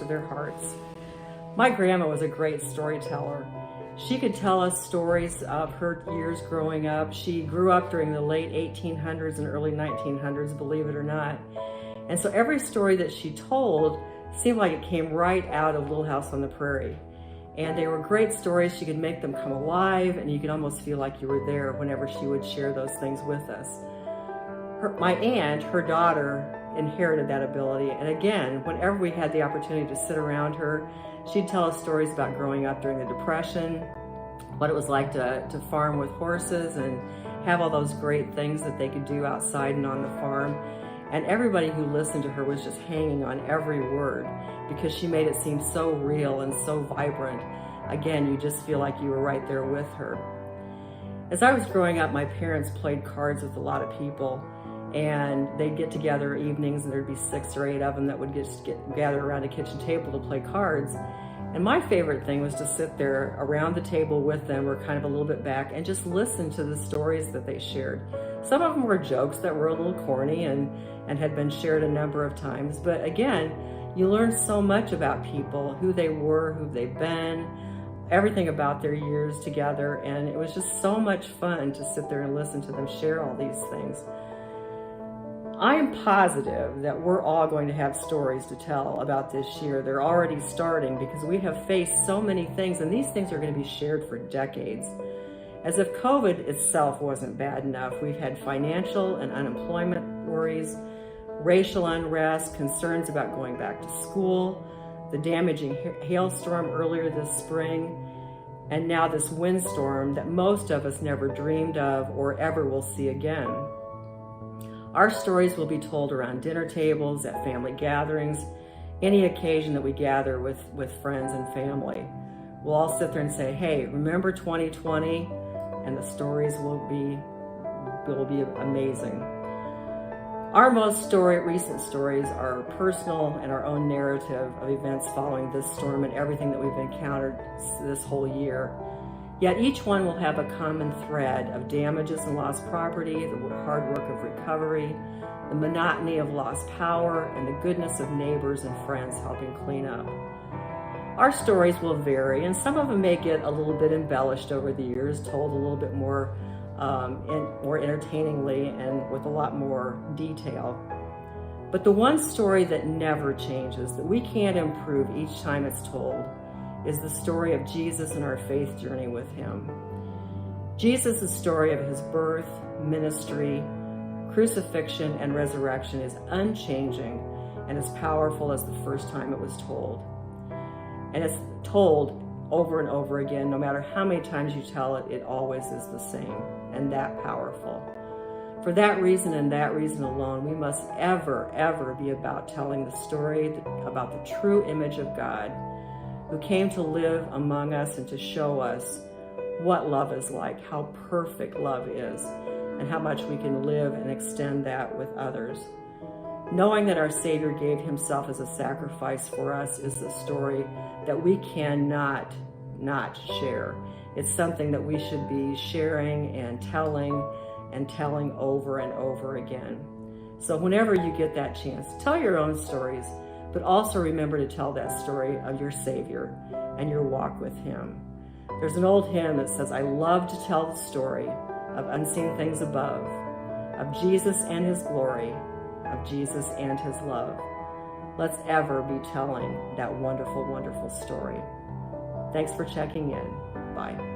to their hearts. My grandma was a great storyteller. She could tell us stories of her years growing up. She grew up during the late 1800s and early 1900s, believe it or not. And so every story that she told seemed like it came right out of Little House on the Prairie. And they were great stories. She could make them come alive, and you could almost feel like you were there whenever she would share those things with us. My aunt, her daughter, inherited that ability. And again, whenever we had the opportunity to sit around her, she'd tell us stories about growing up during the Depression, what it was like to farm with horses and have all those great things that they could do outside and on the farm. And everybody who listened to her was just hanging on every word because she made it seem so real and so vibrant. Again, you just feel like you were right there with her. As I was growing up, my parents played cards with a lot of people, and they'd get together evenings, and there'd be 6 or 8 of them that would gather around a kitchen table to play cards. And my favorite thing was to sit there around the table with them, or kind of a little bit back, and just listen to the stories that they shared. Some of them were jokes that were a little corny and had been shared a number of times. But again, you learn so much about people, who they were, who they've been, everything about their years together. And it was just so much fun to sit there and listen to them share all these things. I am positive that we're all going to have stories to tell about this year. They're already starting because we have faced so many things, and these things are going to be shared for decades. As if COVID itself wasn't bad enough, we've had financial and unemployment worries, racial unrest, concerns about going back to school, the damaging hailstorm earlier this spring, and now this windstorm that most of us never dreamed of or ever will see again. Our stories will be told around dinner tables, at family gatherings, any occasion that we gather with friends and family. We'll all sit there and say, hey, remember 2020? And the stories will be amazing. Our most recent stories are personal and our own narrative of events following this storm and everything that we've encountered this whole year. Yet each one will have a common thread of damages and lost property, the hard work of recovery, the monotony of lost power, and the goodness of neighbors and friends helping clean up. Our stories will vary, and some of them may get a little bit embellished over the years, told a little bit more entertainingly and with a lot more detail. But the one story that never changes, that we can't improve each time it's told, is the story of Jesus and our faith journey with him. Jesus' story of his birth, ministry, crucifixion, and resurrection is unchanging and as powerful as the first time it was told. And it's told over and over again. No matter how many times you tell it, it always is the same and that powerful. For that reason and that reason alone, we must ever be about telling the story about the true image of God, who came to live among us and to show us what love is like, how perfect love is, and how much we can live and extend that with others. Knowing that our Savior gave himself as a sacrifice for us is a story that we cannot not share. It's something that we should be sharing and telling over and over again. So whenever you get that chance, tell your own stories, but also remember to tell that story of your Savior and your walk with him. There's an old hymn that says, I love to tell the story of unseen things above, of Jesus and his glory, of Jesus and his love. Let's ever be telling that wonderful, wonderful story. Thanks for checking in. Bye.